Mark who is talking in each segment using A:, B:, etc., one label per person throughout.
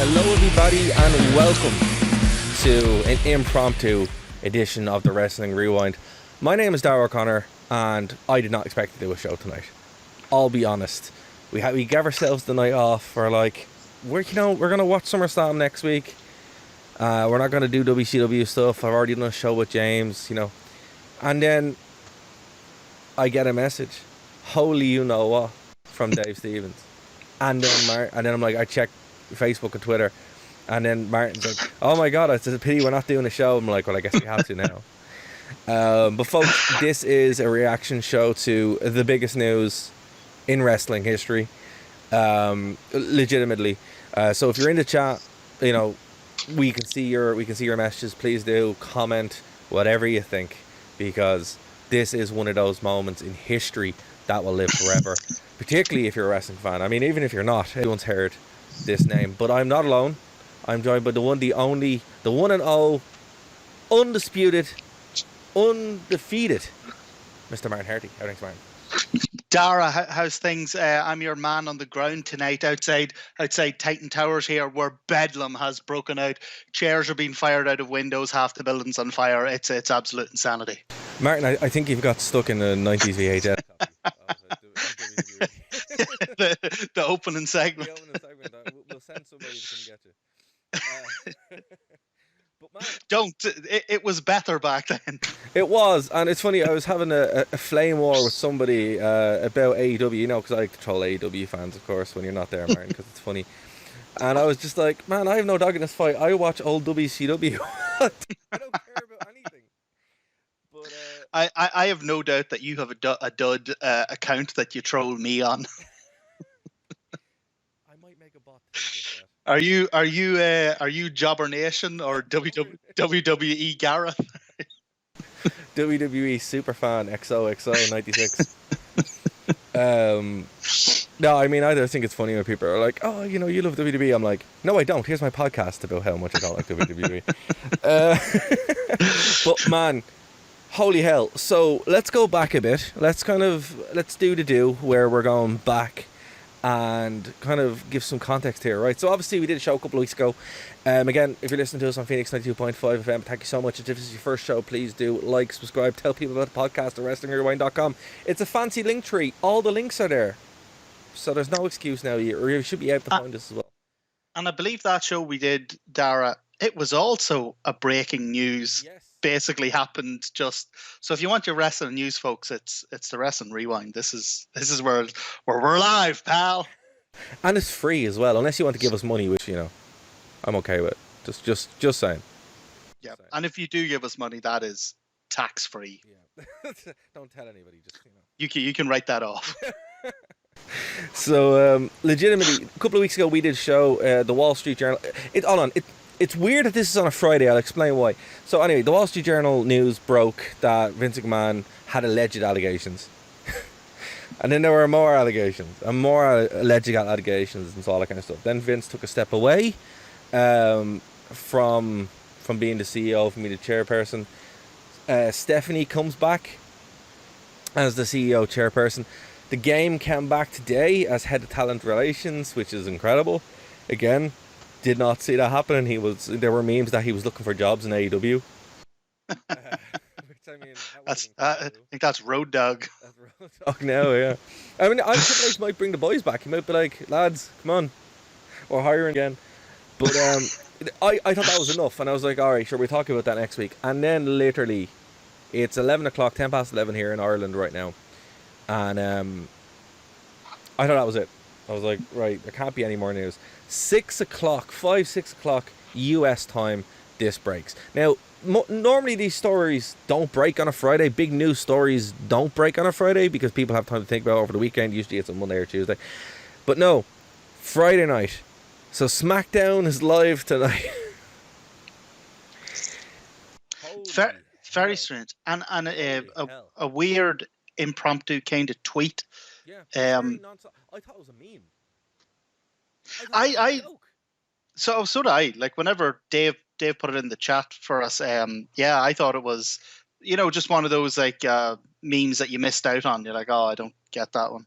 A: Hello everybody and welcome to an impromptu edition of the Wrestling Rewind. My name is Darragh O'Connor and I did not expect to do a show tonight. I'll be honest. We gave ourselves the night off. We're gonna watch SummerSlam next week. We're not gonna do WCW stuff. I've already done a show with James, and then I get a message, holy you know what, from Dave Stevens, and then I'm like, I check Facebook and Twitter, and then Martin's like, oh my god, it's a pity we're not doing a show. I'm like, well, I guess we have to now. But folks, this is a reaction show to the biggest news in wrestling history, legitimately. So if you're in the chat, we can see your messages. Please do comment whatever you think, because this is one of those moments in history that will live forever. Particularly if you're a wrestling fan. I mean, even if you're not, everyone's heard this name. But I'm not alone. I'm joined by the one and all, undisputed, undefeated, Mr. Martin Hardy. How thanks, Martin?
B: Dara, how's things? I'm your man on the ground tonight outside Titan Towers here, where bedlam has broken out. Chairs are being fired out of windows, half the building's on fire. It's absolute insanity.
A: Martin, I think you've got stuck in the 90s VHS
B: the opening segment.
A: We'll send somebody to come get you. But man,
B: don't. It was better back then.
A: It was, and it's funny. I was having a flame war with somebody about AEW, because I like to troll AEW fans, of course, when you're not there, Martin, because it's funny. And I was just like, man, I have no dog in this fight. I watch old WCW. I don't care about anything. But
B: I have no doubt that you have a dud account that you troll me on.
A: I might make a bot to do that.
B: Are you Jobber Nation or WWE Gareth?
A: WWE Superfan XOXO 96. No, I mean, I think it's funny when people are like, oh, you love WWE. I'm like, no, I don't. Here's my podcast about how much I don't like WWE. But man, holy hell. So let's go back a bit. Let's do the do where we're going back and kind of give some context here, right? So obviously we did a show a couple of weeks ago. Again, if you're listening to us on Phoenix 92.5 FM, thank you so much. If this is your first show, please do like, subscribe, tell people about the podcast at WrestlingRewind.com. It's a fancy link tree. All the links are there. So there's no excuse now. You should be able to find us as well.
B: And I believe that show we did, Dara, it was also a breaking news.
A: Yes.
B: Basically happened just so. If you want your wrestling news, folks, it's the Wrestling Rewind. This is where we're live, pal.
A: And it's free as well, unless you want to give us money, which I'm okay with. Just saying.
B: Yeah, and if you do give us money, that is tax free.
A: Yeah. Don't tell anybody. Just
B: you can write that off.
A: So legitimately, a couple of weeks ago we did a show, the Wall Street Journal. It's weird that this is on a Friday. I'll explain why. So anyway, the Wall Street Journal news broke that Vince McMahon had alleged allegations. And then there were more allegations and more alleged allegations and all that kind of stuff. Then Vince took a step away from being the CEO, from being the chairperson. Stephanie comes back as the CEO chairperson. The Game came back today as head of talent relations, which is incredible. Again, did not see that happening. There were memes that he was looking for jobs in AEW. Which, I mean,
B: I think that's Road Dogg.
A: That's Road Dogg now, yeah. I mean, I think he might bring the boys back. He might be like, lads, come on, we're hiring again. But I thought that was enough, and I was like, all right, sure, we'll talk about that next week. And then literally, it's 11 o'clock, 10 past 11 here in Ireland right now, and I thought that was it. I was like, right, there can't be any more news. 6 o'clock US time, this breaks. Now, normally these stories don't break on a Friday. Big news stories don't break on a Friday because people have time to think about it over the weekend. Usually it's a Monday or Tuesday. But no, Friday night. So SmackDown is live tonight.
B: Very strange. And a weird impromptu kind of tweet.
A: Yeah. I thought it was a meme.
B: So did I. Like whenever Dave put it in the chat for us, I thought it was, just one of those like memes that you missed out on. You're like, oh, I don't get that one.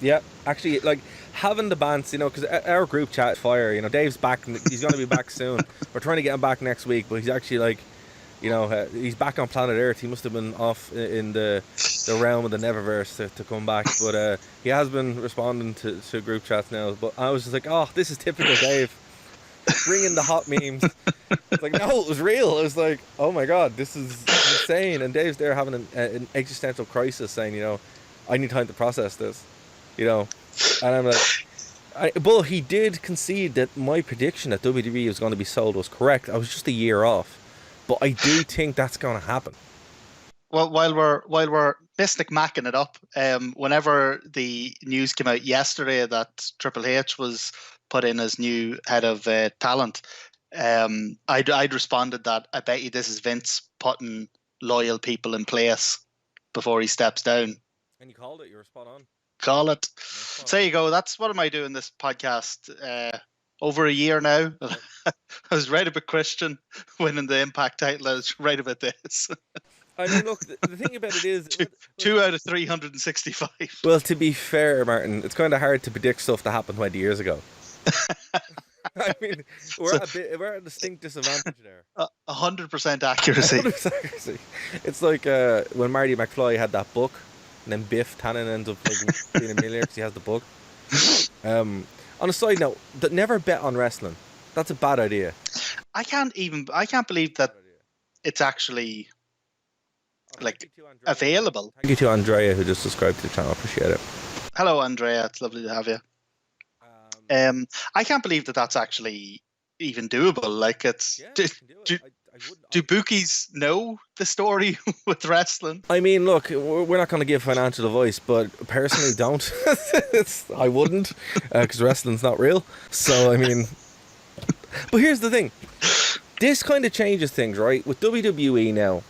A: Yeah. Actually, like having the bands, because our group chat fire. Dave's back. He's going to be back soon. We're trying to get him back next week, but he's actually like, he's back on planet Earth. He must have been off in the realm of the Neververse to come back, but he has been responding to group chats now. But I was just like, oh, this is typical Dave. Bringing the hot memes. It's like, no, it was real. It was like, oh my god, this is insane. And Dave's there having an existential crisis, saying, I need time to process this, And I'm like, but he did concede that my prediction that WWE was going to be sold was correct. I was just a year off, but I do think that's going to happen.
B: Well, while we're Mystic Macking it up, whenever the news came out yesterday that Triple H was put in as new head of talent, I'd responded that I bet you this is Vince putting loyal people in place before he steps down.
A: And you called it. You were spot on.
B: Call it. So there you go. That's what am I doing this podcast over a year now. I was right about Christian winning the Impact title. I was right about this.
A: I mean, look, the thing about it is...
B: two out of 365.
A: Well, to be fair, Martin, it's kind of hard to predict stuff that happened 20 years ago. I mean, we're at a distinct disadvantage there.
B: 100% accuracy. 100% accuracy.
A: It's like when Marty McFly had that book, and then Biff Tannen ends up being a millionaire because he has the book. On a side note, never bet on wrestling. That's a bad idea.
B: I can't believe that it's actually available.
A: Thank you to Andrea who just subscribed to the channel. Appreciate it.
B: Hello, Andrea. It's lovely to have you. I can't believe that that's actually even doable. Like, it's do bookies know the story with wrestling?
A: I mean, look, we're not going to give financial advice, but personally, don't. I wouldn't, because wrestling's not real. So, I mean, but here's the thing: this kind of changes things, right? With WWE now,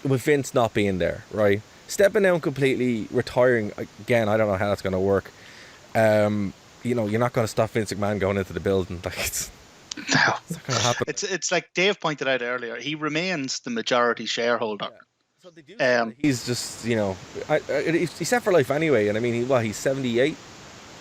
A: with Vince not being there, right? Stepping down completely, retiring again. I don't know how that's going to work. You're not going to stop Vince McMahon going into the building. Like, it's not going to happen.
B: It's like Dave pointed out earlier. He remains the majority shareholder.
A: Yeah. So they do. He's just, he's set for life anyway. And I mean, he's 78?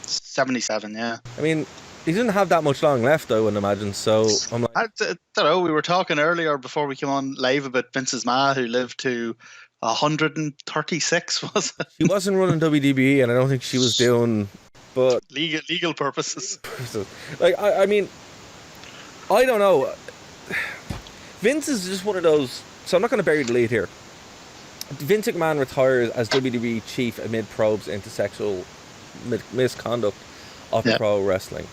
B: 77, yeah.
A: I mean, he doesn't have that much long left, I wouldn't imagine. So I'm like,
B: I don't know. We were talking earlier before we came on live about Vince's ma, who lived to 136, was it?
A: She wasn't running WWE, and I don't think she was doing... But
B: legal purposes.
A: Like, I mean, I don't know. Vince is just one of those. So I'm not going to bury the lead here. Vince McMahon retires as WWE chief amid probes into sexual misconduct of pro wrestling.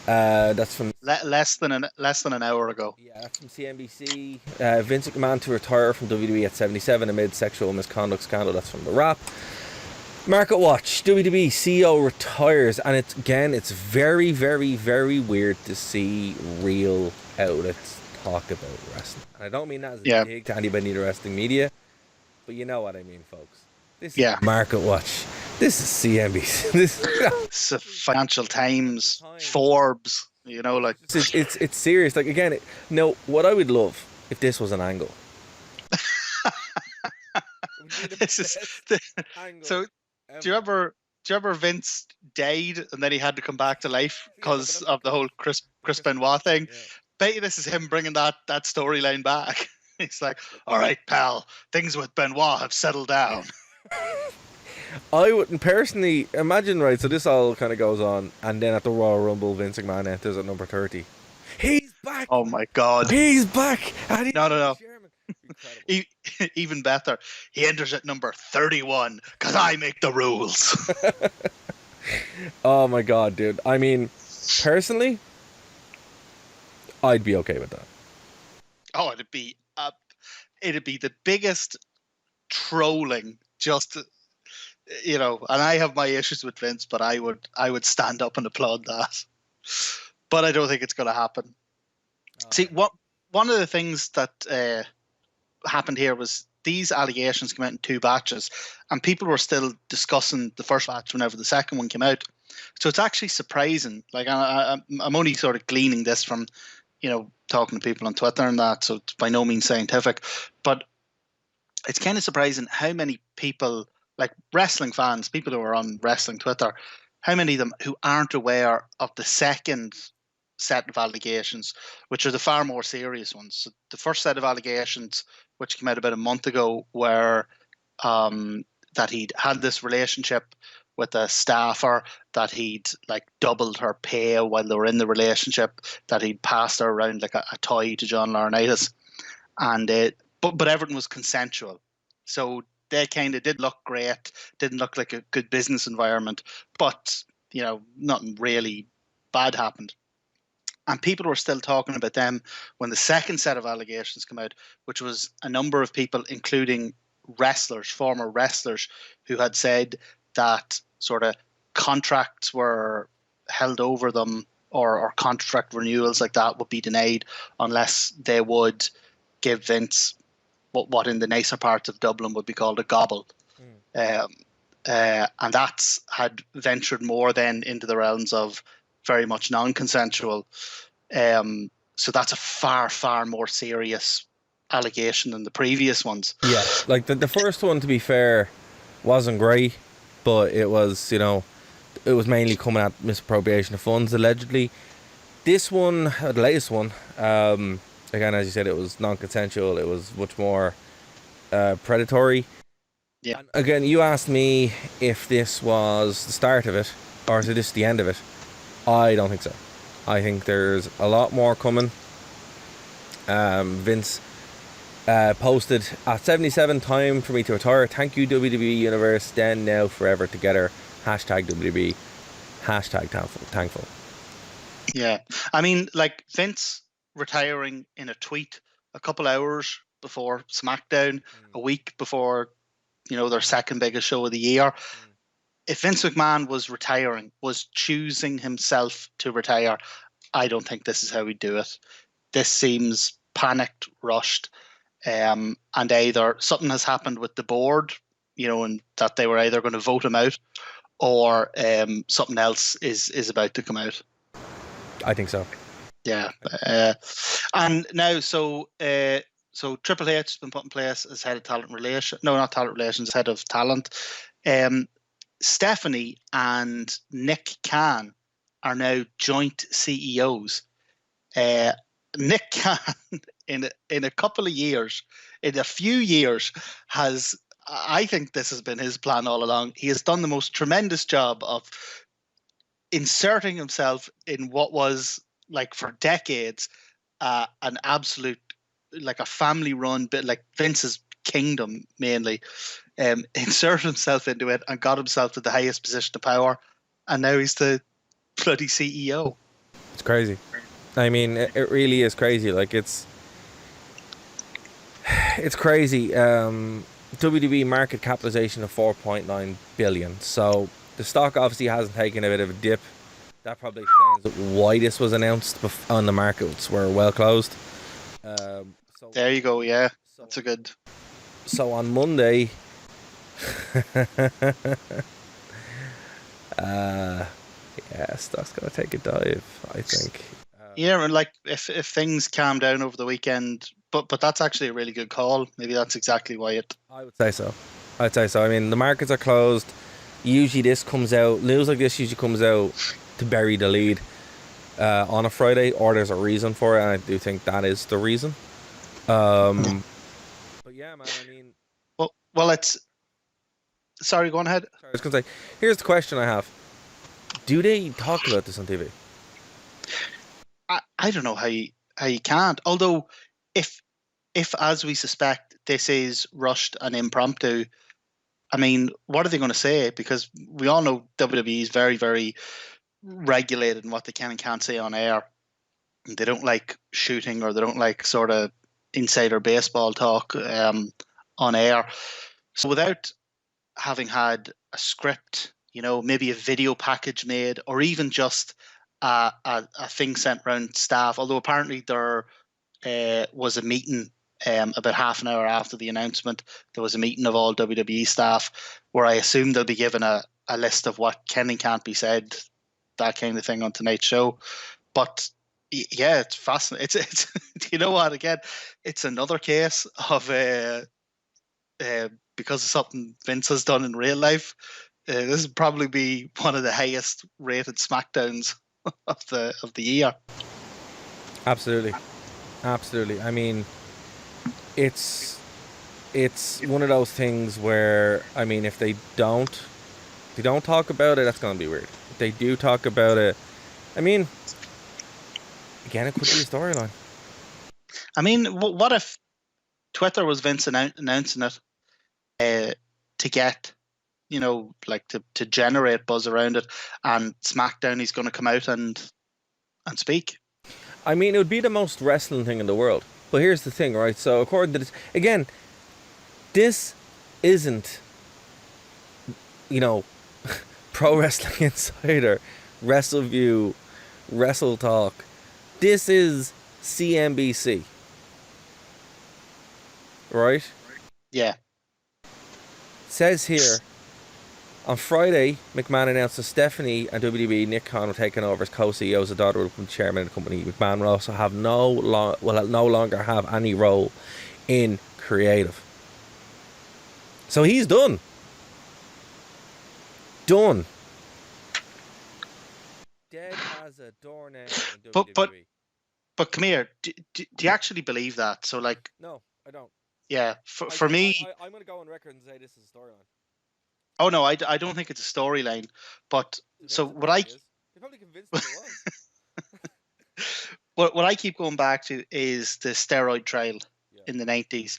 A: That's from
B: less than an hour ago.
A: Yeah, that's from CNBC. Vince McMahon to retire from WWE at 77 amid sexual misconduct scandal. That's from The Wrap. Market Watch, WWE CEO retires, and it's very, very, very weird to see real outlets talk about wrestling. And I don't mean that as a dig to anybody in the wrestling media, but you know what I mean, folks. This is Market Watch. This is CNBC. This
B: is Financial Times, Forbes. Like
A: it's serious. Like, again, what I would love if this was an angle.
B: This is angle. So. Do you remember Vince died and then he had to come back to life because of the whole Chris Benoit thing? Yeah. Bet you this is him bringing that storyline back. He's like, all right, pal, things with Benoit have settled down.
A: I wouldn't personally imagine, right? So this all kind of goes on, and then at the Royal Rumble, Vince McMahon enters at number 30. He's back!
B: Oh my God.
A: He's back!
B: No. Even better, he enters at number 31 because I make the rules.
A: Oh my God, dude. I mean, personally, I'd be okay with that.
B: Oh, it'd be the biggest trolling. Just and I have my issues with Vince, but I would stand up and applaud that. But I don't think it's going to happen. See, one of the things that happened here was these allegations came out in 2 batches, and people were still discussing the first batch whenever the second one came out. So it's actually surprising. Like, I'm only sort of gleaning this from, talking to people on Twitter and that, so it's by no means scientific. But it's kind of surprising how many people, like wrestling fans, people who are on wrestling Twitter, how many of them who aren't aware of the second set of allegations, which are the far more serious ones? So the first set of allegations, which came out about a month ago, were that he'd had this relationship with a staffer, that he'd like doubled her pay while they were in the relationship, that he'd passed her around like a toy to John Laurinaitis, and but everything was consensual. So they kind of did look great, didn't look like a good business environment, but nothing really bad happened. And people were still talking about them when the second set of allegations came out, which was a number of people, including wrestlers, former wrestlers, who had said that sort of contracts were held over them, or contract renewals like that would be denied unless they would give Vince what in the nicer parts of Dublin would be called a gobble. And that's had ventured more then into the realms of very much non-consensual. So that's a far, far more serious allegation than the previous ones.
A: Yeah, like the first one, to be fair, wasn't great, but it was, it was mainly coming at misappropriation of funds, allegedly. This one, the latest one, again, as you said, it was non-consensual. It was much more predatory.
B: Yeah.
A: And again, you asked me if this was the start of it, or is this the end of it? I don't think so. I think there's a lot more coming. Vince posted at 77, time for me to retire. Thank you, WWE Universe. Then, now, forever together. Hashtag WWE. Hashtag thankful.
B: Yeah. I mean, like Vince retiring in a tweet a couple hours before SmackDown, a week before, their second biggest show of the year. If Vince McMahon was retiring, was choosing himself to retire, I don't think this is how we do it. This seems panicked, rushed, and either something has happened with the board, and that they were either going to vote him out, or something else is about to come out.
A: I think so.
B: Yeah. And now, so Triple H has been put in place as head of talent relations. No, not talent relations, head of talent. Stephanie and Nick Khan are now joint CEOs. Nick Khan, in a couple of years, in a few years, has, I think this has been his plan all along. He has done the most tremendous job of inserting himself in what was, like, for decades, an absolute, like, a family-run bit, like Vince's kingdom mainly. Inserted himself into it and got himself to the highest position of power, and now he's the bloody CEO.
A: It's crazy. I mean, it really is crazy. Like, it's crazy. WWE market capitalization of 4.9 billion. So the stock obviously hasn't taken a bit of a dip. That probably explains why this was announced on the markets were well closed. So
B: there you go. Yeah, that's a good.
A: So on Monday, stock's gonna take a dive, I think.
B: Yeah, and like if things calm down over the weekend, but that's actually a really good call. Maybe that's exactly why it.
A: I would say so. I mean, the markets are closed. Usually this comes out, news like this usually comes out to bury the lead on a Friday, or there's a reason for it, and I do think that is the reason. But yeah, man, I mean,
B: well, it's. Sorry, go on ahead.
A: I was going to say, here's the question I have: do they talk about this on TV?
B: I don't know how you can't. Although, if as we suspect this is rushed and impromptu, I mean, what are they going to say? Because we all know WWE is very, very regulated in what they can and can't say on air. They don't like shooting, or they don't like sort of insider baseball talk on air. So without having had a script, maybe a video package made, or even just a thing sent around staff, although apparently there was a meeting about half an hour after the announcement. There was a meeting of all WWE staff where I assume they'll be given a list of what can and can't be said, that kind of thing on tonight's show. But yeah, it's fascinating. It's you know what? Again, it's another case of because of something Vince has done in real life, This would probably be one of the highest rated SmackDowns of the year.
A: Absolutely. I mean, it's one of those things where, I mean, if they don't talk about it, that's going to be weird. If they do talk about it, I mean, again, it could be a storyline.
B: I mean, what if Twitter was Vince announcing it to get, like to generate buzz around it, and SmackDown he's going to come out and speak?
A: I mean, it would be the most wrestling thing in the world. But here's the thing, right? So according to this, again, this isn't, Pro Wrestling Insider, WrestleView, Wrestle Talk. This is CNBC. Right?
B: Yeah.
A: Says here, on Friday, McMahon announced that Stephanie and WWE Nick Khan were taking over as co-CEOs. The daughter will become chairman of the company. McMahon will also have no longer have any role in creative. So he's done. Dead as a doornail in WWE.
B: But come here. Do you actually believe that? So like.
A: No, I don't.
B: Yeah, for me.
A: I'm going to go on record and say this is a storyline.
B: Oh no, I don't think it's a storyline. But so what I.
A: You're probably convinced it was.
B: What I keep going back to is the steroid trial in the 90s.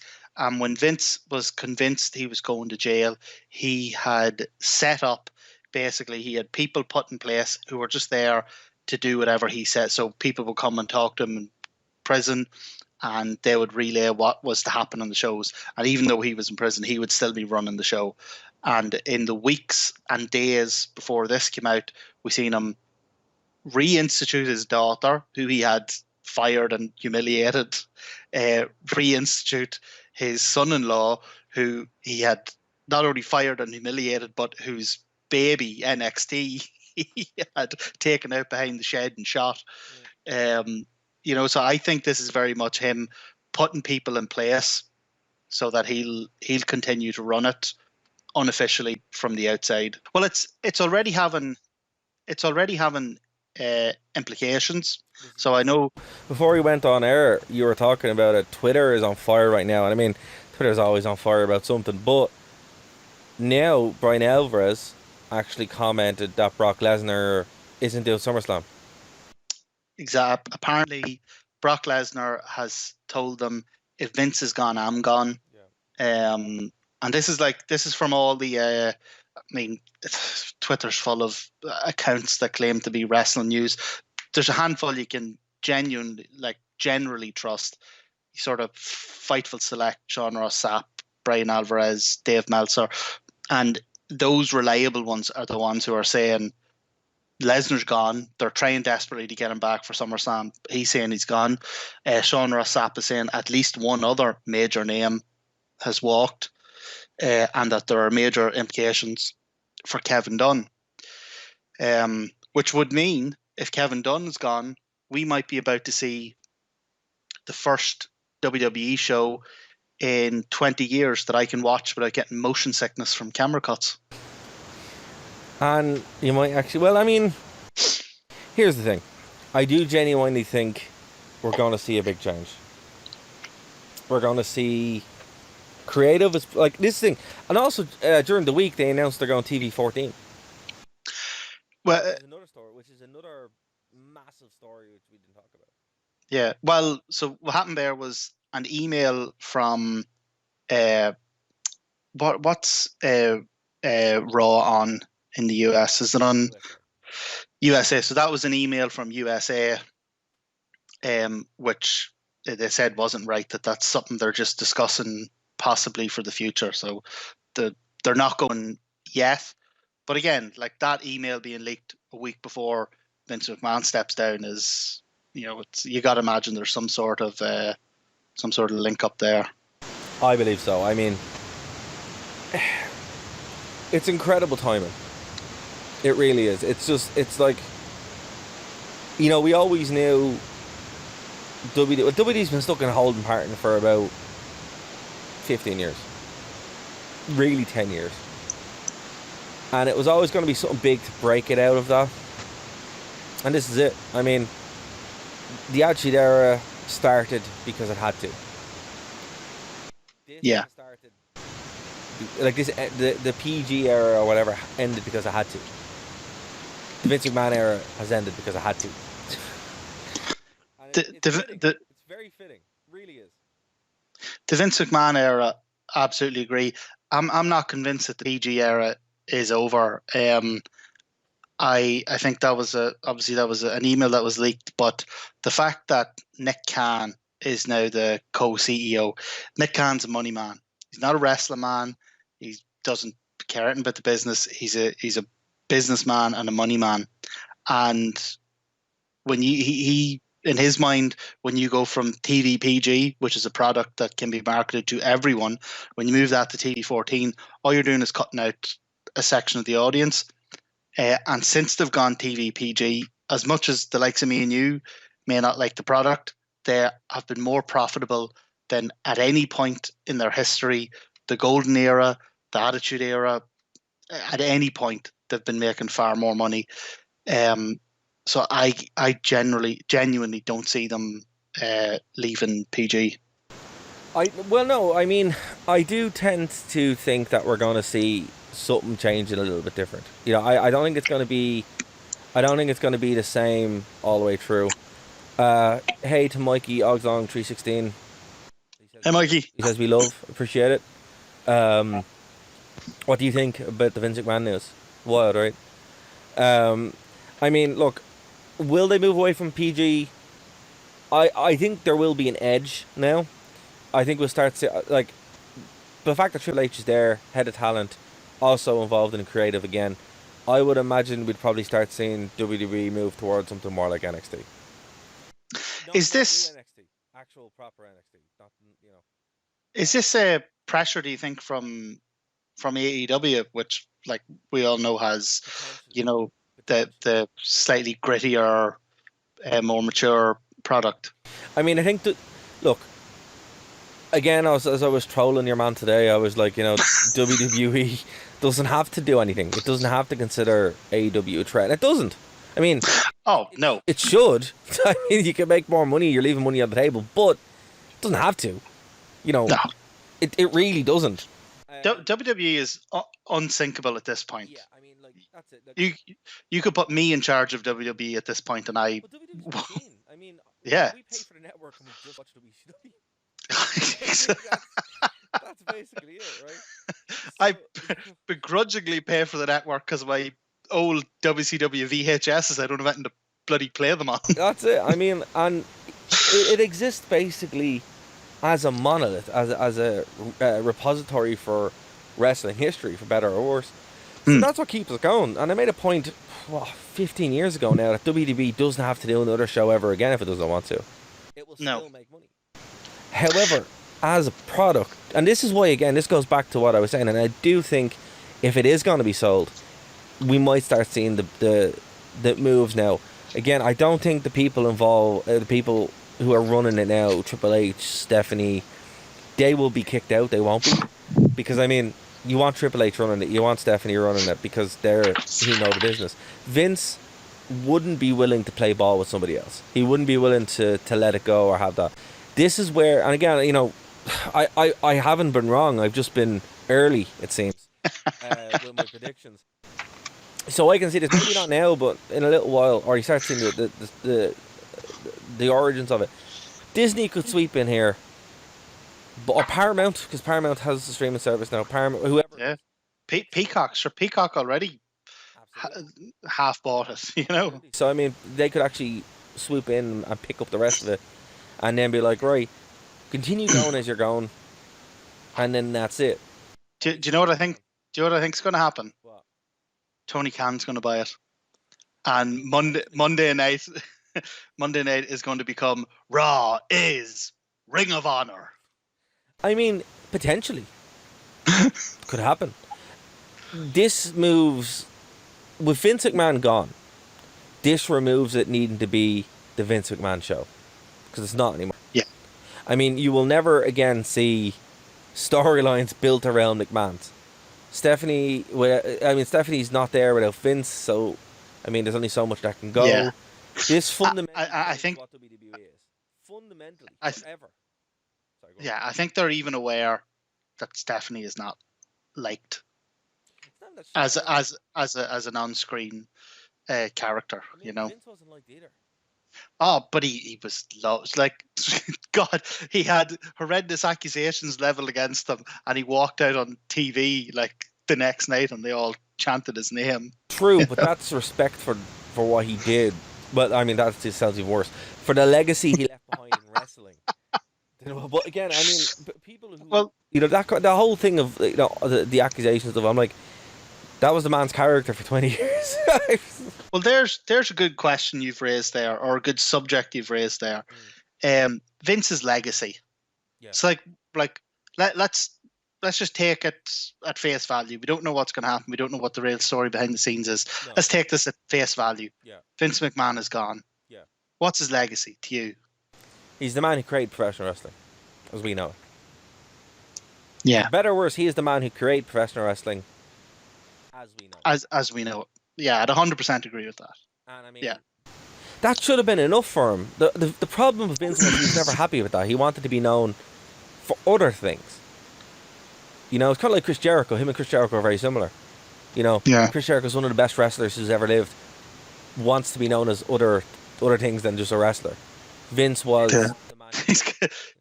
B: When Vince was convinced he was going to jail, he had set up, basically, he had people put in place who were just there to do whatever he said. So people would come and talk to him in prison, and they would relay what was to happen on the shows. And even though he was in prison, he would still be running the show. And in the weeks and days before this came out, we seen him reinstitute his daughter, who he had fired and humiliated, reinstitute his son-in-law, who he had not only fired and humiliated, but whose baby, NXT, he had taken out behind the shed and shot. So I think this is very much him putting people in place so that he'll continue to run it unofficially from the outside. Well, it's already having implications. So I know.
A: Before we went on air, you were talking about it. Twitter is on fire right now, and I mean, Twitter's always on fire about something. But now Brian Alvarez actually commented that Brock Lesnar isn't doing SummerSlam.
B: Exactly. Apparently, Brock Lesnar has told them, if Vince is gone, I'm gone. Yeah. And this is from all the. Twitter's full of accounts that claim to be wrestling news. There's a handful you can generally trust. Sort of Fightful Select, Sean Ross Sapp, Brian Alvarez, Dave Meltzer, and those reliable ones are the ones who are saying Lesnar's gone. They're trying desperately to get him back for SummerSlam. He's saying he's gone. Sean Ross Sapp is saying at least one other major name has walked, and that there are major implications for Kevin Dunn, which would mean if Kevin Dunn is gone, we might be about to see the first WWE show in 20 years that I can watch without getting motion sickness from camera cuts.
A: And you might actually, well, I mean, here's the thing. I do genuinely think we're going to see a big change. We're going to see creative is like this thing. And also during the week they announced they're going TV 14.
B: Well,
A: another story, which is another massive story which we didn't talk about.
B: Yeah, well, so what happened there was an email from what's Raw on in the US? Is it on USA? So that was an email from USA, which they said wasn't right. That's something they're just discussing possibly for the future. So they're not going yet. But again, like that email being leaked a week before Vince McMahon steps down is, you got to imagine there's some sort of link up there.
A: I believe so. I mean, it's incredible timing. It really is. It's like, we always knew WWE's been stuck in a holding pattern for about 15 years. Really 10 years. And it was always going to be something big to break it out of that. And this is it. I mean, the Attitude Era started because it had to.
B: Yeah.
A: Started, like this, the PG era or whatever ended because it had to. The Vince McMahon era has ended because it had to. It's very fitting. Really is.
B: The Vince McMahon era, absolutely agree. I'm not convinced that the PG era is over. I think that was an email that was leaked, but the fact that Nick Khan is now the co-CEO. Nick Khan's a money man. He's not a wrestling man. He doesn't care anything about the business. He's a businessman and a money man. And when he in his mind, when you go from TV PG, which is a product that can be marketed to everyone, when you move that to TV 14, all you're doing is cutting out a section of the audience. And since they've gone TV PG, as much as the likes of me and you may not like the product, they have been more profitable than at any point in their history. The golden era, the Attitude Era, at any point, they've been making far more money. So I genuinely don't see them leaving PG.
A: No, I mean, I do tend to think that we're going to see something changing a little bit different. You know, I don't think it's going to be the same all the way through. Hey to Mikey Ogzong 316.
B: Hey Mikey.
A: He says we appreciate it. What do you think about the Vince McMahon news? Wild, right? I mean, look, will they move away from PG? I think there will be an edge now. I think we'll start to, like, the fact that Triple H is there, head of talent, also involved in creative again. I would imagine we'd probably start seeing WWE move towards something more like NXT.
B: Is this
A: NXT, actual proper NXT? Not, you know.
B: Is this a pressure? Do you think from AEW, which, like we all know, has the slightly grittier, more mature product?
A: I mean, I think that, look, again, as I was trolling your man today, I was like, WWE doesn't have to do anything. It doesn't have to consider AEW a threat. It doesn't. I mean,
B: no,
A: it should. I mean, you can make more money. You're leaving money on the table, but it doesn't have to. No. It really doesn't.
B: WWE is unsinkable at this point.
A: Yeah, I mean, like, that's it. Like,
B: you could put me in charge of WWE at this point, and I.
A: Well, I mean,
B: yeah.
A: We pay for the network and we just watch WCW. That's basically it, right?
B: I begrudgingly pay for the network because of my old WCW VHSs. I don't have anything to bloody play them on.
A: That's it. I mean, and it exists basically as a monolith, as a repository for wrestling history, for better or worse. So that's what keeps us going. And I made a point 15 years ago now that WWE doesn't have to do another show ever again if it doesn't want to. It will still make money. However, as a product, and this is why, again, this goes back to what I was saying, and I do think if it is going to be sold, we might start seeing the moves now. Again, I don't think the people involved, the people who are running it now, Triple H, Stephanie, they will be kicked out. They won't be. Because, I mean, you want Triple H running it, you want Stephanie running it, because they're who know the business. Vince wouldn't be willing to play ball with somebody else. He wouldn't be willing to let it go or have that. This is where, and again, I haven't been wrong. I've just been early, it seems, with my predictions. So I can see this, maybe not now, but in a little while, or you start seeing the origins of it. Disney could sweep in here, or Paramount, because Paramount has the streaming service now. Paramount, whoever.
B: Yeah, Peacock. Sure, Peacock already half bought it.
A: So I mean, they could actually swoop in and pick up the rest of it. And then be like, right, continue going as you're going, and then that's it.
B: Do you know what I think? Do you know what I think's going to happen?
A: What?
B: Tony Khan's going to buy it, and Monday night, Monday night is going to become Raw is Ring of Honor.
A: I mean, potentially, could happen. This moves with Vince McMahon gone. This removes it needing to be the Vince McMahon show. Because it's not anymore.
B: Yeah. I
A: mean, you will never again see storylines built around McMahon's. Stephanie, Stephanie's not there without Vince, so I mean, there's only so much that can go.
B: Yeah.
A: This fundamentally
B: I
A: changes
B: think
A: what WWE is. Fundamentally,
B: I th-
A: forever. Sorry, go on.
B: yeah, I think they're even aware that Stephanie is not liked
A: It's not that she's
B: as
A: not
B: as as a as an on-screen character.
A: I mean,
B: You know.
A: Vince wasn't liked either.
B: Oh, but he was loved. Like, God, he had horrendous accusations leveled against him, and he walked out on TV like the next night, and they all chanted his name.
A: True, but that's respect for what he did. But I mean, that just sounds even worse. For the legacy he left behind in wrestling. But again, I mean, people who
B: Well,
A: the whole thing of the accusations of, I'm like, that was the man's character for 20 years.
B: well, there's a good question you've raised there, or a good subject you've raised there. Vince's legacy.
A: Yeah.
B: It's like let's just take it at face value. We don't know what's going to happen. We don't know what the real story behind the scenes is.
A: No.
B: Let's take this at face value.
A: Yeah.
B: Vince McMahon is gone.
A: Yeah.
B: What's his legacy to you?
A: He's the man who created professional wrestling, as we know it.
B: Yeah.
A: Better or worse, he is the man who created professional wrestling, as we know it.
B: As we know it. Yeah, I'd 100% agree with that.
A: And I mean,
B: Yeah.
A: that should have been enough for him. The problem with Vince was he was never happy with that. He wanted to be known for other things. You know, it's kind of like Chris Jericho. Him and Chris Jericho are very similar. You know,
B: Yeah.
A: Chris Jericho is one of the best wrestlers who's ever lived. Wants to be known as other things than just a wrestler. Vince was the man.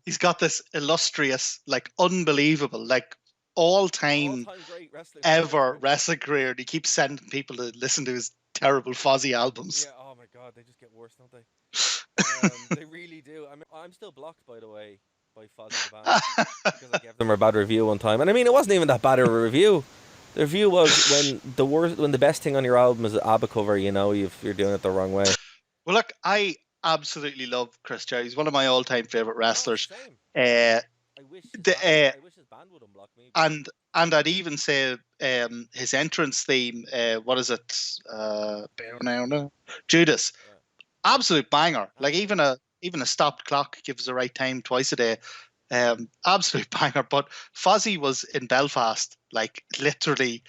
B: He's got this illustrious, like unbelievable, like all-time
A: great wrestling
B: ever wrestling career. And he keeps sending people to listen to his terrible Fozzy albums.
A: Yeah, oh my God, they just get worse, don't they? They really do. I mean, I'm still blocked, by the way, by Fozzy the band because I gave them a bad review one time, and I mean, it wasn't even that bad of a review. The review was when the best thing on your album is an ABBA cover. You know, you're doing it the wrong way.
B: Well, look, I absolutely love Chris Jericho. He's one of my all-time favorite wrestlers.
A: Same.
B: I
A: wish his band would unblock me.
B: And I'd even say his entrance theme, what is it? Judas.
A: Yeah.
B: Absolute banger. Like even a stopped clock gives the right time twice a day. Absolute banger. But Fozzy was in Belfast, like literally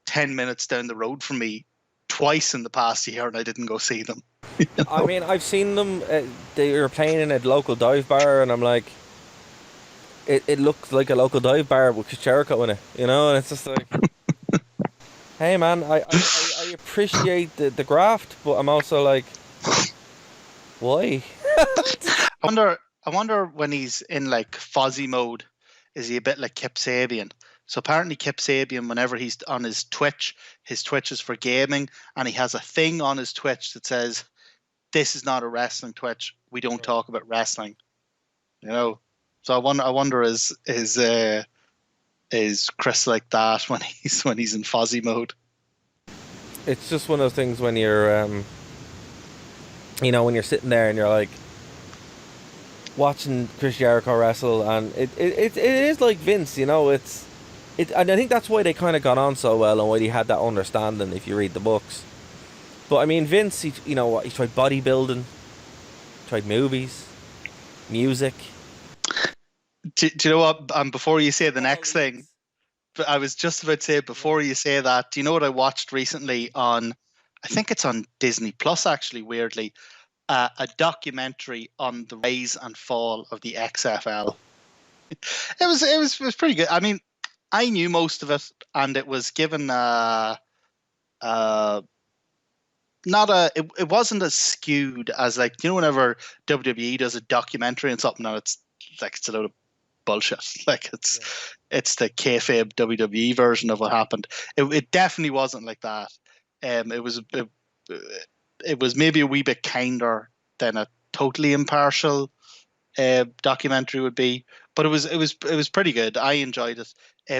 B: 10 minutes down the road from me twice in the past year, and I didn't go see them. You know?
A: I mean, I've seen them. They were playing in a local dive bar, and I'm like, it looked like a local dive bar with Chris Jericho in it, you know. And it's just like, hey man, I appreciate the graft, but I'm also like, why?
B: I wonder when he's in like Fozzy mode, is he a bit like Kip Sabian? So apparently Kip Sabian, whenever he's on his Twitch is for gaming, and he has a thing on his Twitch that says, "This is not a wrestling Twitch. We don't talk about wrestling." You know. So I wonder is Chris like that when he's in Fozzy mode?
A: It's just one of those things when you're you know, when you're sitting there and you're like watching Chris Jericho wrestle, and it is like Vince, you know. And I think that's why they kind of got on so well, and why he had that understanding if you read the books. But I mean, Vince, he tried bodybuilding, tried movies, music.
B: Do you know what? Before you say the next thing, but I was just about to say, before you say that, do you know what I watched recently on? I think it's on Disney Plus, actually. Weirdly, a documentary on the rise and fall of the XFL. It was pretty good. I mean, I knew most of it, and it was given not a. It wasn't as skewed as, like, you know, whenever WWE does a documentary on something, and it's like it's a load of bullshit. Like it's the kayfabe WWE version of what happened. It definitely wasn't like that. It was maybe a wee bit kinder than a totally impartial documentary would be, but it was pretty good. I enjoyed it.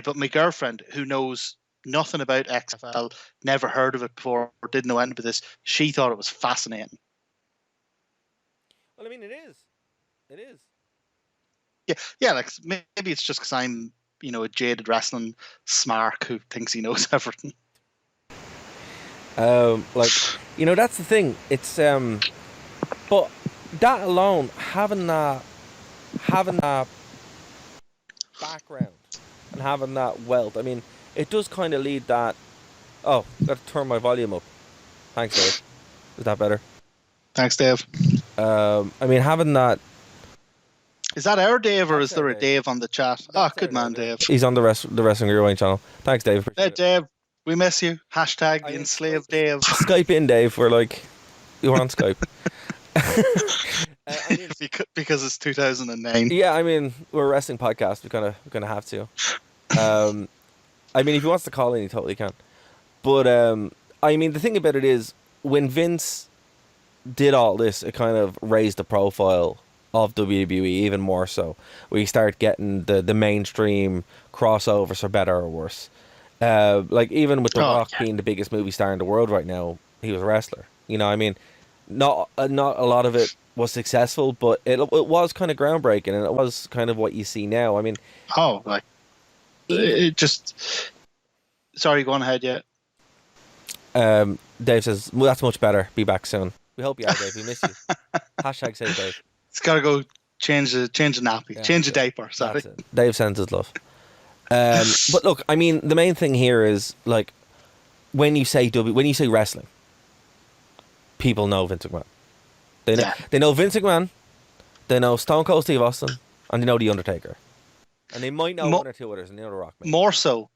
B: But my girlfriend, who knows nothing about XFL, never heard of it before, didn't know anything about this, she thought it was fascinating.
A: Well, I mean, it is. It is.
B: Yeah. Like maybe it's just because I'm, you know, a jaded wrestling smark who thinks he knows everything.
A: Like, you know, that's the thing. It's but that alone, having that background and having that wealth. I mean, it does kind of lead that. Oh, got to turn my volume up. Thanks, Dave. Is that better?
B: Thanks, Dave.
A: I mean, having that.
B: Is that our Dave, or
A: That's
B: is there
A: our
B: a
A: Dave.
B: Dave on the chat?
A: That's
B: Good man, Dave.
A: He's on the Wrestling Rewind channel. Thanks, Dave.
B: Hey,
A: Appreciate it.
B: Dave, we miss you. Hashtag
A: I mean,
B: enslave Dave.
A: Skype in, Dave. We're like, you're on Skype. I mean,
B: because it's 2009.
A: yeah, I mean, we're a wrestling podcast. We're gonna have to. I mean, if he wants to call in, he totally can. But I mean, the thing about it is, when Vince did all this, it kind of raised the profile of WWE even more so. We start getting the mainstream crossovers, for better or worse. Like even with The Rock being the biggest movie star in the world right now, he was a wrestler. You know, I mean, not a lot of it was successful, but it was kind of groundbreaking, and it was kind of what you see now. I mean,
B: it just. Sorry, go on ahead. Yeah.
A: Dave says, well, that's much better. Be back soon. We hope you are, Dave. We miss you. Hashtag say Dave.
B: It's got to go change the nappy, change the diaper. Sorry.
A: Dave sends his love. But look, I mean, the main thing here is, like, when you say wrestling, people know Vince McMahon. They know Vince McMahon, they know Stone Cold Steve Austin, and they know The Undertaker. And they might know one or two others, and they know The Rock. Maybe. More so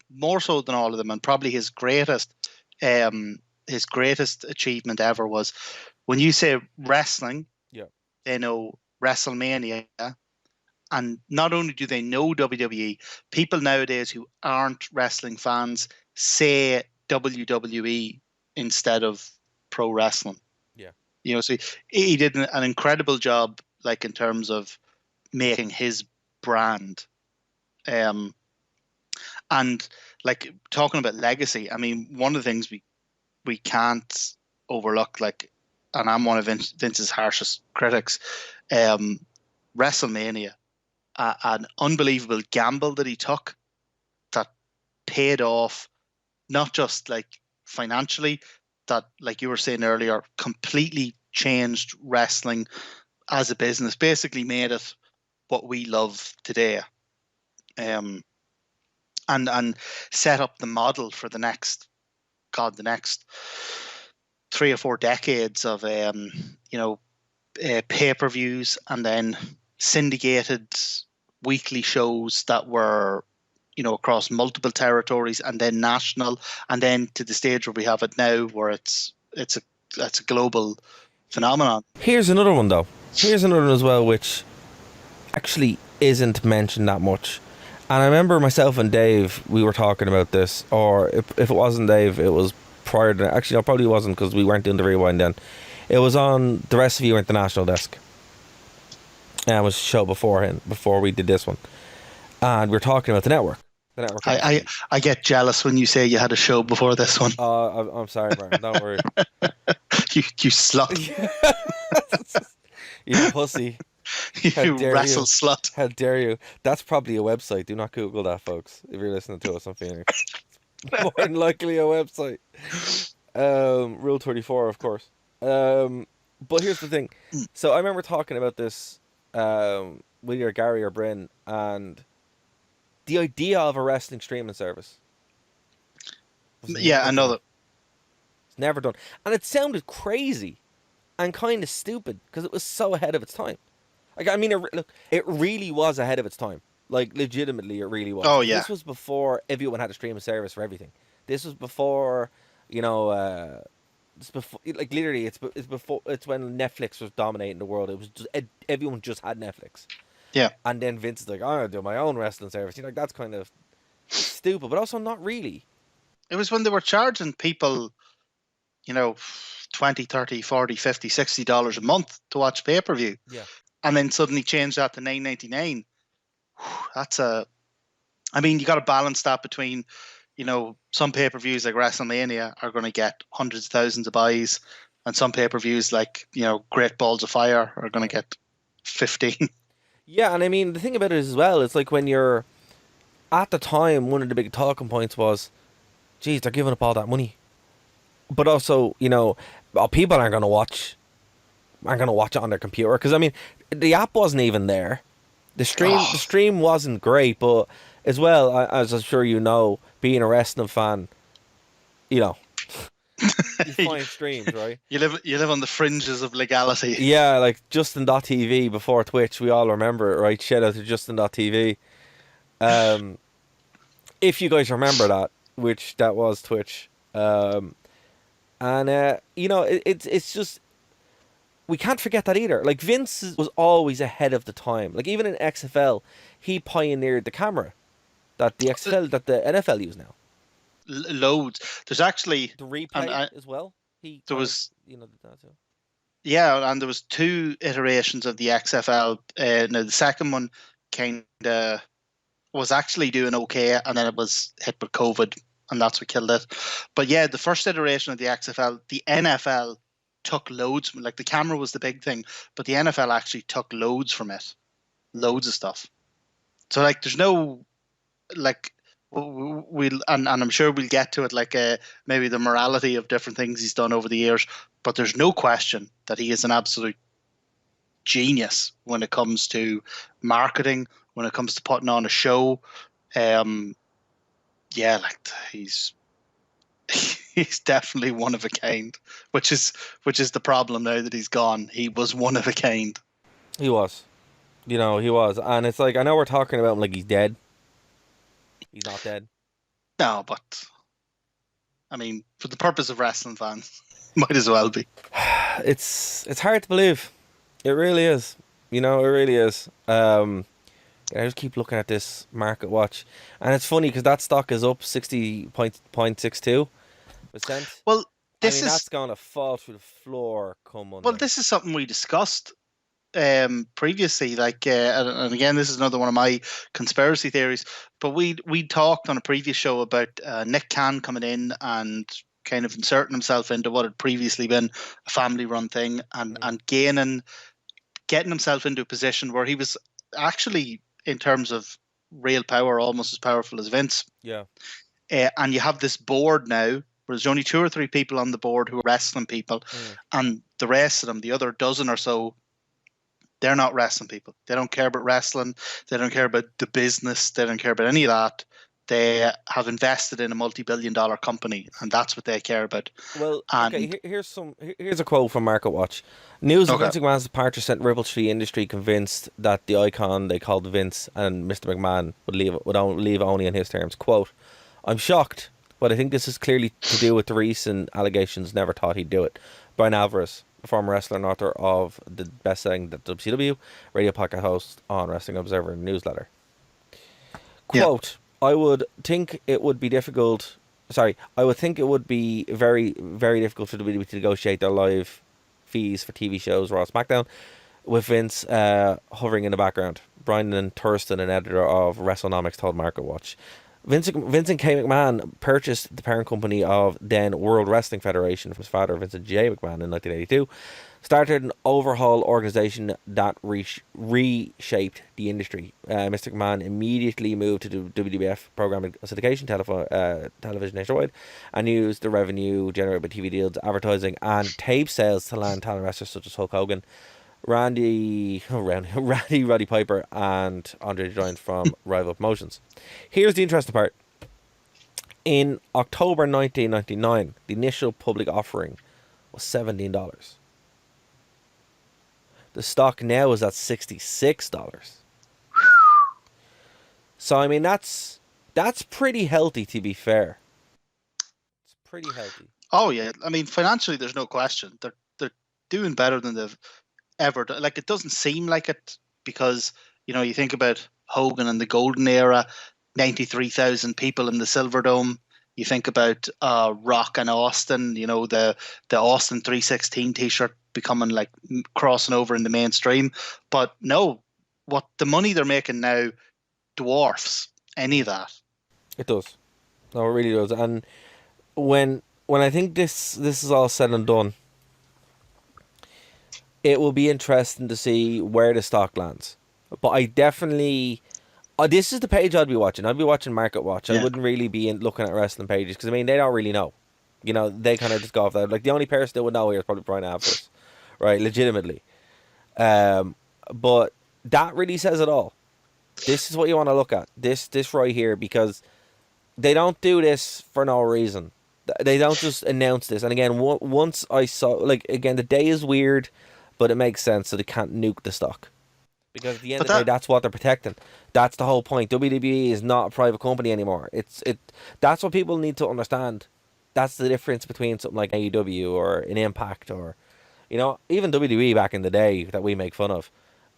B: than all of them, and probably his greatest achievement ever was when you say wrestling.
A: Yeah,
B: they know WrestleMania, and not only do they know WWE, people nowadays who aren't wrestling fans say WWE instead of pro wrestling.
A: Yeah,
B: you know, so he did an incredible job, like in terms of making his brand. And like talking about legacy, I mean, one of the things we can't overlook, like, and I'm one of Vince's harshest critics, WrestleMania, an unbelievable gamble that he took that paid off, not just like financially, that, like you were saying earlier, completely changed wrestling as a business, basically made it what we love today. And set up the model for the next 3 or 4 decades of pay-per-views, and then syndicated weekly shows that were, you know, across multiple territories, and then national, and then to the stage where we have it now, where it's a global phenomenon.
A: Here's another one though. Here's another one as well, which actually isn't mentioned that much. And I remember myself and Dave, we were talking about this, or if it wasn't Dave, it was prior to... Actually, no, it probably wasn't, because we weren't doing the rewind then. It was on The Rest of You International Desk. And it was a show before we did this one. And we were talking about the network.
B: I get jealous when you say you had a show before this one.
A: I'm sorry, Brian. Don't worry.
B: you slut.
A: You pussy.
B: You wrestle slut.
A: How dare you? That's probably a website. Do not Google that, folks, if you're listening to us on Phoenix. More than likely a website. Rule 34, of course. But here's the thing. So I remember talking about this with either Gary or Bryn, and the idea of a wrestling streaming service.
B: Yeah, I know that.
A: It's never done. And it sounded crazy and kind of stupid because it was so ahead of its time. Like, I mean, it really was ahead of its time. Like, legitimately, it really was.
B: Oh, yeah.
A: This was before everyone had a streaming service for everything. This was before, you know, it's before, like, literally, it's when Netflix was dominating the world. It was just, everyone just had Netflix.
B: Yeah.
A: And then Vince is like, I'm going to do my own wrestling service. You're like, that's kind of stupid, but also not really.
B: It was when they were charging people, you know, $20, $30, $40, $50, $60 a month to watch pay-per-view.
A: Yeah.
B: And then suddenly change that to $9.99. I mean, you got to balance that between, you know, some pay-per-views like WrestleMania are going to get hundreds of thousands of buys, and some pay-per-views like, you know, Great Balls of Fire are going to get 15.
A: Yeah, and I mean, the thing about it as well, it's like when you're, at the time, one of the big talking points was, geez, they're giving up all that money. But also, you know, people aren't going to watch it on their computer. Because, I mean, the app wasn't even there. The stream wasn't great, but as well, as I'm sure you know, being a wrestling fan, you know, you find streams, right?
B: You live on the fringes of legality.
A: Yeah, like Justin.tv before Twitch, we all remember it, right? Shout out to Justin.tv. Um, if you guys remember that, which that was Twitch. And you know, it's just we can't forget that either. Like Vince was always ahead of the time. Like even in XFL, he pioneered the camera that the XFL that the NFL use now.
B: Loads. There's actually
A: The replay as well.
B: There was,
A: you know, that too.
B: yeah, and there was 2 iterations of the XFL. Now the second one kind of was actually doing okay, and then it was hit with COVID, and that's what killed it. But yeah, the first iteration of the XFL, the NFL took loads. Like the camera was the big thing, but the NFL actually took loads from it, loads of stuff. So like, there's no like we'll and I'm sure we'll get to it, like maybe the morality of different things he's done over the years. But there's no question that he is an absolute genius when it comes to marketing, when it comes to putting on a show. Yeah, like he's definitely one of a kind, which is the problem now that he's gone. He was one of a kind.
A: He was, you know, he was, and it's like I know we're talking about him like he's dead. He's not dead.
B: No, but I mean, for the purpose of wrestling fans, might as well be.
A: It's hard to believe. It really is. You know, it really is. I just keep looking at this market watch, and it's funny because that stock is up 60.62%.
B: Well,
A: that's going to fall through the floor. Come on.
B: Well, this is something we discussed previously. Like, and again, this is another one of my conspiracy theories. But we talked on a previous show about Nick Khan coming in and kind of inserting himself into what had previously been a family-run thing, and getting himself into a position where he was actually, in terms of real power, almost as powerful as Vince.
A: Yeah.
B: And you have this board now where there's only 2 or 3 people on the board who are wrestling people, and the rest of them, the other dozen or so, they're not wrestling people. They don't care about wrestling. They don't care about the business. They don't care about any of that. They have invested in a multi-billion-dollar company, and that's what they care about.
A: Well, okay, here's a quote from Market Watch. News of Vince McMahon's departure sent ripples through the industry, convinced that the icon they called Vince and Mr. McMahon would leave only on his terms. Quote, "I'm shocked, but I think this is clearly to do with the recent allegations. Never thought he'd do it." Brian Alvarez, a former wrestler and author of the best-selling WCW radio podcast host on Wrestling Observer newsletter. Quote, I would think it would be difficult. I would think it would be very, very difficult for the WWE to negotiate their live fees for TV shows, Raw, SmackDown, with Vince hovering in the background. Brian Thurston, an editor of WrestleNomics, told Market Watch. Vincent K. McMahon purchased the parent company of then World Wrestling Federation from his father, Vincent J. McMahon, in 1982. Started an overhaul organization that reshaped the industry. Mr. McMahon immediately moved to the WWF programming syndication television nationwide, and used the revenue generated by TV deals, advertising, and tape sales to land talent wrestlers such as Hulk Hogan, Roddy Piper, and Andre the Giant from rival promotions. Here's the interesting part. In October 1999, the initial public offering was $17. The stock now is at $66. So I mean that's pretty healthy, to be fair. It's pretty healthy.
B: Oh yeah, I mean financially, there's no question. They're doing better than they've ever done. Like, it doesn't seem like it, because you think about Hogan and the golden era, 93,000 people in the Silverdome. You think about Rock and Austin, the Austin 316 t-shirt becoming like crossing over in the mainstream. But no, what the money they're making now dwarfs any of that.
A: It does. No, it really does. And when I think this is all said and done, it will be interesting to see where the stock lands. But I definitely... this is the page I'd be watching. I'd be watching Market Watch. I wouldn't really be looking at wrestling pages, because, I mean, they don't really know. They kind of just go off that. Like, the only person that would know here is probably Brian Alvarez. Right, legitimately. But that really says it all. This is what you want to look at. This right here, because they don't do this for no reason. They don't just announce this. And again, once I saw, like, again, the day is weird, but it makes sense, so they can't nuke the stock. Because at the end
B: But
A: of the day, that's what they're protecting. That's the whole point. WWE is not a private company anymore. That's what people need to understand. That's the difference between something like AEW or an Impact, or, you know, even WWE back in the day that we make fun of.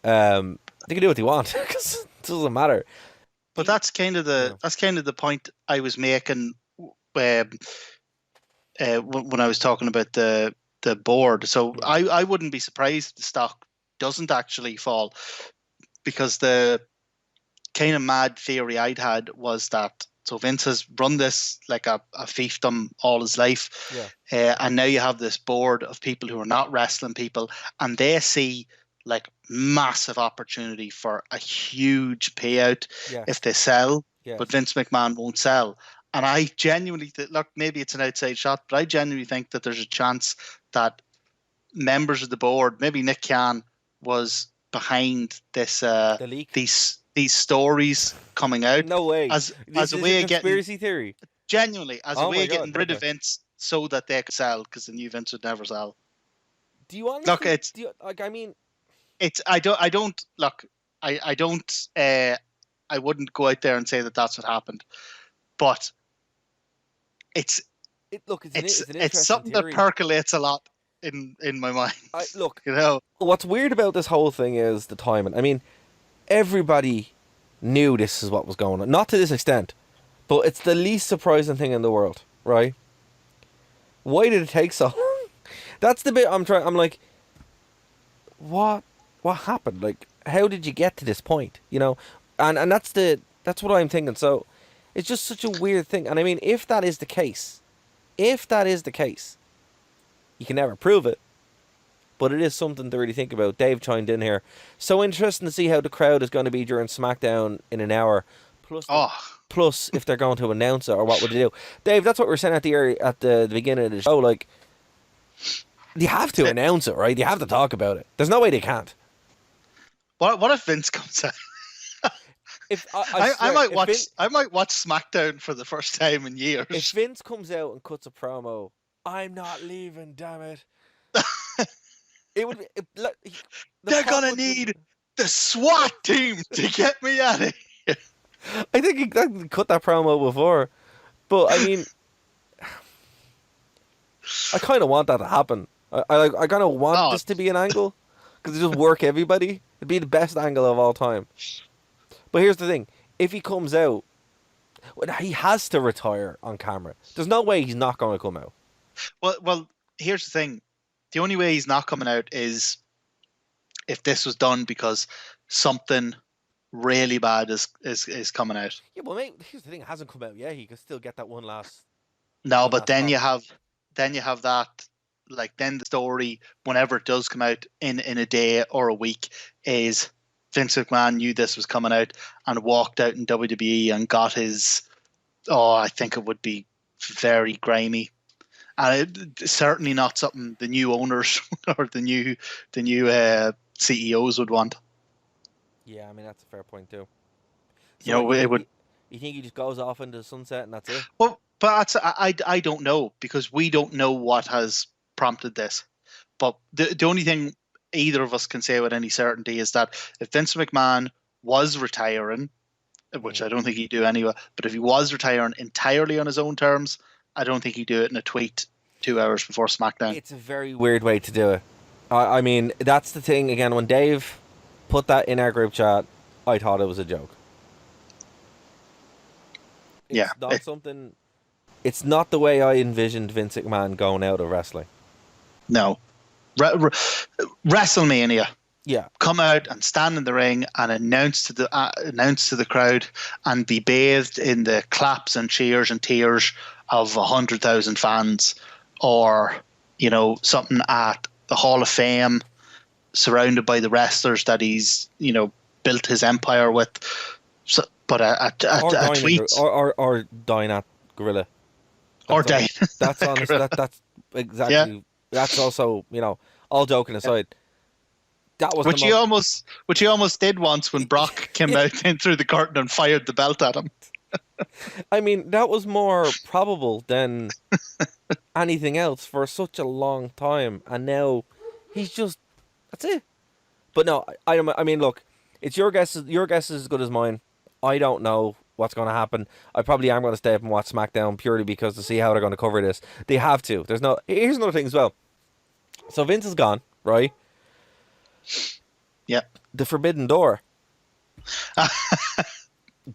A: They can do what they want because it doesn't matter.
B: But that's kind of the point I was making when I was talking about the board. So I wouldn't be surprised if the stock doesn't actually fall, because the kind of mad theory I'd had was that, so Vince has run this like a fiefdom all his life, and now you have this board of people who are not wrestling people, and they see like massive opportunity for a huge payout if they sell, but Vince McMahon won't sell. And I genuinely look, maybe it's an outside shot, but I genuinely think that there's a chance that members of the board, maybe Nick Khan, was behind this
A: the leak.
B: These stories coming out.
A: No way.
B: As a way of
A: conspiracy theory.
B: Genuinely, as a way of getting rid of Vince so that they could sell, because the new Vince would never sell.
A: Do you honestly
B: look? It's I wouldn't go out there and say that that's what happened, but it's something
A: theory
B: that percolates a lot in my mind.
A: Look,
B: you know,
A: what's weird about this whole thing is the timing. I mean, everybody knew this is what was going on. Not to this extent, but it's the least surprising thing in the world, right? Why did it take so long? That's the bit I'm like, what happened? Like, how did you get to this point? You know, and that's what I'm thinking. So it's just such a weird thing. And I mean, if that is the case, you can never prove it, but it is something to really think about. Dave chimed in here. So interesting to see how the crowd is going to be during SmackDown in an hour. Plus, if they're going to announce it, or what would they do? Dave, that's what we were saying at the beginning of the show. Like, you have to announce it, right? You have to talk about it. There's no way they can't.
B: What if Vince comes out? I might watch SmackDown for the first time in years.
A: If Vince comes out and cuts a promo, I'm not leaving, damn it. It would.
B: They're gonna need the SWAT team to get me out of here.
A: I think he cut that promo before, but I mean, I kind of want that to happen. I kind of want this to be an angle, because it just work everybody. It'd be the best angle of all time. But here's the thing: if he comes out, he has to retire on camera. There's no way he's not going to come out.
B: Well, here's the thing: the only way he's not coming out is if this was done because something really bad is coming out.
A: Yeah, well, mate, here's the thing: it hasn't come out yet. He could still get that one last.
B: No, but then you have that. Like, then the story, whenever it does come out in a day or a week, is Vince McMahon knew this was coming out and walked out in WWE and got his. Oh, I think it would be very grimy, and it's certainly not something the new owners or the new CEOs would want.
A: Yeah, I mean, that's a fair point too.
B: So, you know, it would.
A: You think he just goes off into the sunset and that's it?
B: Well, but I don't know, because we don't know what has prompted this. But the only thing either of us can say with any certainty is that if Vince McMahon was retiring, which I don't think he'd do anyway, but if he was retiring entirely on his own terms, I don't think he'd do it in a tweet 2 hours before SmackDown. It's
A: a very weird way to do it. I mean, that's the thing. Again, when Dave put that in our group chat, I thought it was a joke. It's not the way I envisioned Vince McMahon going out of wrestling.
B: No. WrestleMania.
A: Yeah.
B: Come out and stand in the ring and announce to the crowd and be bathed in the claps and cheers and tears of 100,000 fans, or, you know, something at the Hall of Fame, surrounded by the wrestlers that he's, you know, built his empire with. So, but a tweet
A: or dying at Gorilla. That's honest. That's exactly. Yeah. That's also, you know, all joking aside. That was
B: Which
A: the
B: he
A: most.
B: almost did once when Brock came out in through the curtain and fired the belt at him.
A: I mean, that was more probable than anything else for such a long time, and now he's just that's it. But no, I mean, look, it's your guess. Your guess is as good as mine. I don't know what's going to happen. I probably am going to stay up and watch SmackDown purely because to see how they're going to cover this. They have to. There's no. Here's another thing as well. So Vince is gone, right?
B: Yeah.
A: The forbidden door.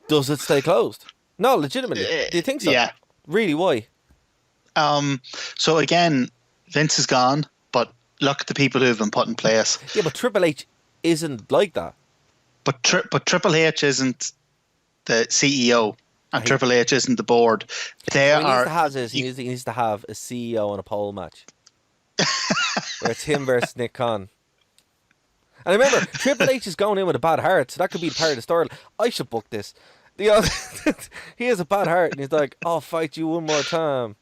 A: Does it stay closed? No, legitimately. Do you think so?
B: Yeah.
A: Really? Why?
B: So again, Vince is gone, but look at the people who have been put in place.
A: Yeah, but Triple H isn't like that.
B: But Triple H isn't the CEO, and Triple H isn't the board. They
A: What he
B: are.
A: needs to have is he needs to have a CEO and a pole match. Where it's him versus Nick Khan. And remember, Triple H is going in with a bad heart, so that could be part of the story. I should book this. You know, he has a bad heart, and he's like, "I'll fight you one more time."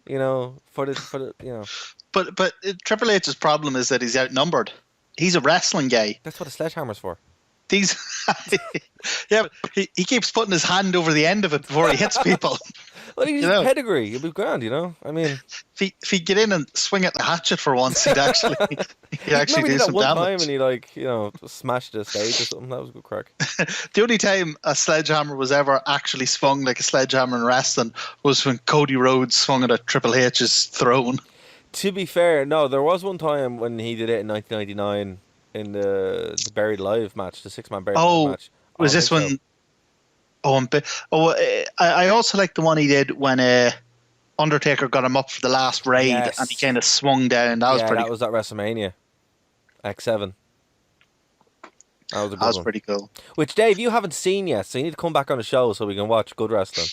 A: You know, for the you know.
B: But Triple H's problem is that he's outnumbered. He's a wrestling guy.
A: That's what a sledgehammer's for.
B: These, yeah, but he keeps putting his hand over the end of it before he hits people.
A: Well, he's pedigree. He'll be grand, you know. I mean,
B: if he get in and swing at the hatchet for once, he'd actually do some
A: one
B: damage.
A: time and he smashed the stage or something. That was a good crack.
B: The only time a sledgehammer was ever actually swung like a sledgehammer in wrestling was when Cody Rhodes swung it at Triple H's throne.
A: To be fair, no, there was one time when he did it in 1999 in the Buried Alive match, the 6-man Buried Alive match.
B: Was this when? I also like the one he did when Undertaker got him up for the last raid and he kind of swung down. That was pretty.
A: That was at WrestleMania X7. That was a good one.
B: That was pretty cool.
A: Which, Dave, you haven't seen yet, so you need to come back on the show so we can watch good wrestling.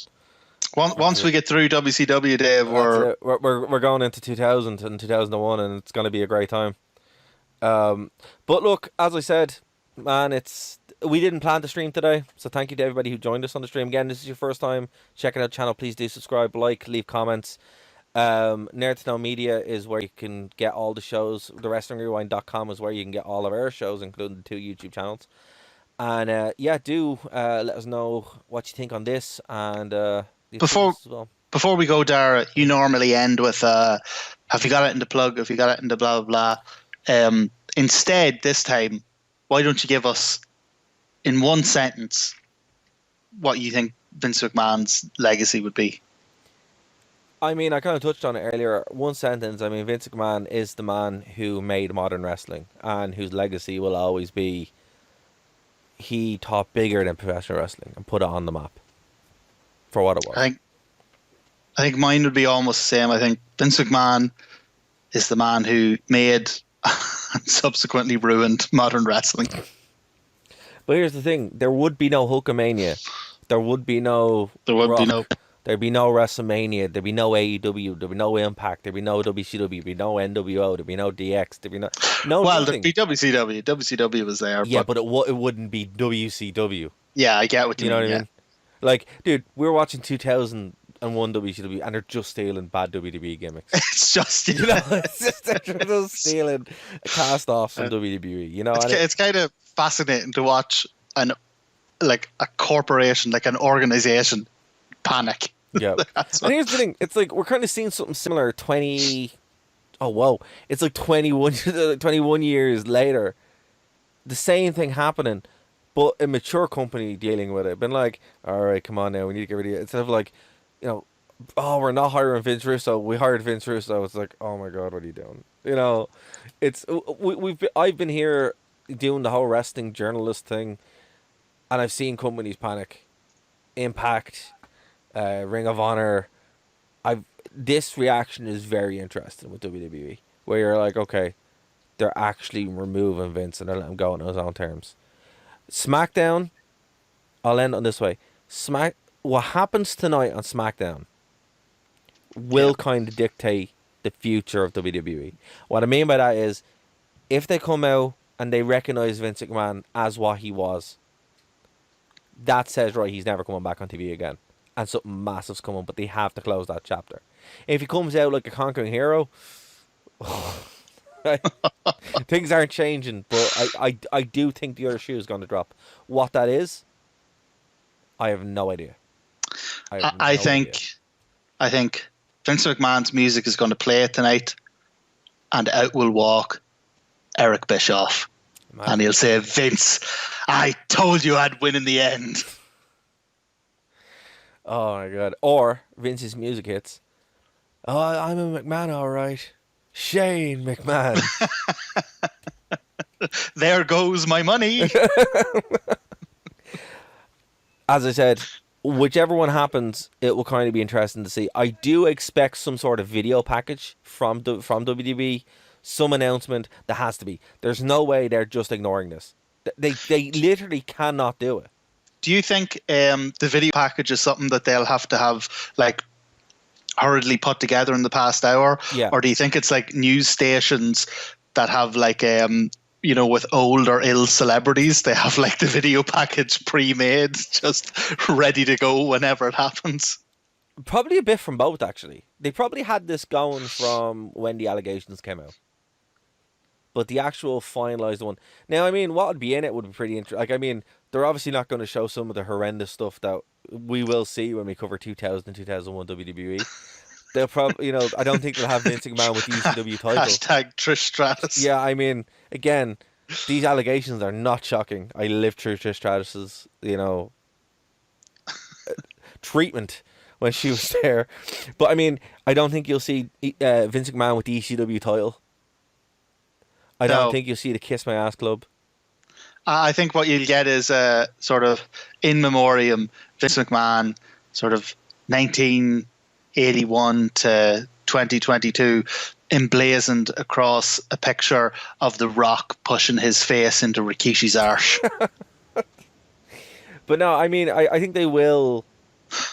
B: Once we get through WCW, Dave,
A: we're going into 2000 and 2001, and it's going to be a great time. But look, as I said, man, we didn't plan to stream today, so thank you to everybody who joined us on the stream. Again, this is your first time checking out the channel. Please do subscribe, like, leave comments. Nerd to Know Media is where you can get all the shows. TheWrestlingRewind.com is where you can get all of our shows, including the 2 YouTube channels. And do let us know what you think on this. And
B: before we go, Dara, you normally end with have you got it in the plug? Have you got it in the blah blah blah? Instead, this time, why don't you give us in one sentence what you think Vince McMahon's legacy would be?
A: I mean, I kind of touched on it earlier. One sentence. I mean, Vince McMahon is the man who made modern wrestling, and whose legacy will always be he thought bigger than professional wrestling and put it on the map for what it was.
B: I think mine would be almost the same. I think Vince McMahon is the man who made and subsequently ruined modern wrestling.
A: But here's the thing: there would be no Hulkamania. There would be no. There'd be no WrestleMania. There'd be no AEW. There'd be no Impact. There'd be no WCW. There'd be no NWO. There'd be no DX. There'd be no.
B: Well,
A: nothing.
B: there'd be WCW. WCW was there.
A: Yeah, but it wouldn't be WCW.
B: Yeah, I get what you mean.
A: You know what I mean? Like, dude, we're watching 2001 WCW, and they're just stealing bad WWE gimmicks.
B: It's just
A: they're just stealing cast-offs from WWE. You know,
B: it's kind of fascinating to watch a corporation, like an organization, panic.
A: Yeah. And here's the thing, it's like we're kind of seeing something similar 21 years later. The same thing happening, but a mature company dealing with it. Been like, all right, come on now, we need to get rid of it. Instead of like, we're not hiring Vince Russo, we hired Vince Russo. It's like, oh my God, what are you doing? I've been here doing the whole wrestling journalist thing, and I've seen companies panic. Impact, Ring of Honor. This reaction is very interesting with WWE, where you're like, okay, they're actually removing Vince and they're letting him go on his own terms. SmackDown, I'll end on this way. What happens tonight on SmackDown will kind of dictate the future of WWE. What I mean by that is, if they come out and they recognize Vince McMahon as what he was, that says, right, he's never coming back on TV again. And something massive's coming, but they have to close that chapter. If he comes out like a conquering hero, things aren't changing. But I do think the other shoe is going to drop. What that is, I have no idea.
B: I think Vince McMahon's music is going to play it tonight, and out will walk Eric Bischoff. Man. And he'll say, Vince, I told you I'd win in the end.
A: Oh my God. Or Vince's music hits. Oh, I'm a McMahon, all right. Shane McMahon.
B: There goes my money.
A: As I said, whichever one happens, it will kind of be interesting to see. I do expect some sort of video package from WWE, some announcement. There has to be. There's no way they're just ignoring this. They literally cannot do it.
B: Do you think the video package is something that they'll have to have like hurriedly put together in the past hour?
A: Yeah.
B: Or do you think it's like news stations that have like with old or ill celebrities, they have like the video package pre-made, just ready to go whenever it happens?
A: Probably a bit from both, actually. They probably had this going from when the allegations came out. But the actual finalised one... Now, I mean, what would be in it would be pretty interesting. Like, I mean, they're obviously not going to show some of the horrendous stuff that we will see when we cover 2000 and 2001 WWE. They'll probably, I don't think they'll have Vince McMahon with the ECW title.
B: Hashtag Trish Stratus.
A: Yeah, I mean, again, these allegations are not shocking. I lived through Trish Stratus's, treatment when she was there. But, I mean, I don't think you'll see Vince McMahon with the ECW title. I don't think you'll see the Kiss My Ass Club.
B: I think what you'll get is a sort of in memoriam Vince McMahon, sort of 1981 to 2022, emblazoned across a picture of The Rock pushing his face into Rikishi's arse.
A: But no, I mean, I think they will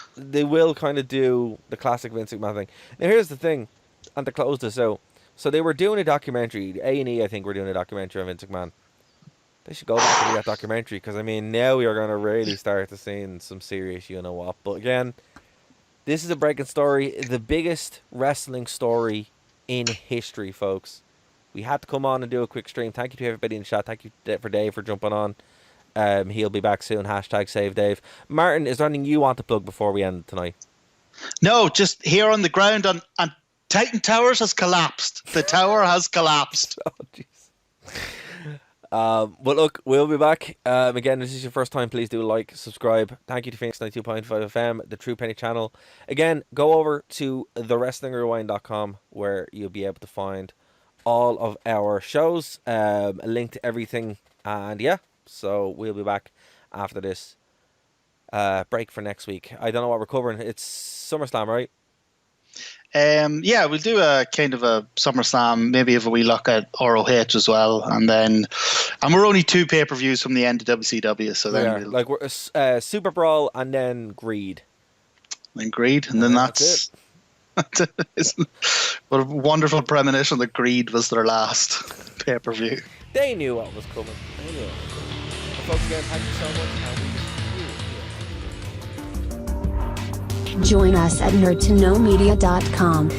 A: kind of do the classic Vince McMahon thing. Now, here's the thing, and to close this out. So they were doing a documentary. A&E, I think, were doing a documentary on Vince McMahon. They should go back and do that documentary, because, I mean, now we are going to really start to see some serious you-know-what. But again, this is a breaking story. The biggest wrestling story in history, folks. We had to come on and do a quick stream. Thank you to everybody in the chat. Thank you for Dave for jumping on. He'll be back soon. Hashtag save Dave. Martin, is there anything you want to plug before we end tonight?
B: No, just here on the ground on Titan Towers has collapsed. The tower has collapsed.
A: Oh, jeez. But look, we'll be back. Again, if this is your first time, please do like, subscribe. Thank you to Phoenix 92.5 FM, the True Penny channel. Again, go over to thewrestlingrewind.com where you'll be able to find all of our shows, a link to everything. And yeah, so we'll be back after this break for next week. I don't know what we're covering. It's SummerSlam, right?
B: Yeah, we'll do a kind of a SummerSlam, maybe have a wee look at ROH as well, and we're only 2 pay-per-views from the end of WCW, so then
A: we're Super Brawl and then Greed,
B: and then that's it. What a wonderful premonition that Greed was their last pay-per-view.
A: They knew what was coming. Well, folks, again, thank you so much.
C: Join us at nerdtoknowmedia.com.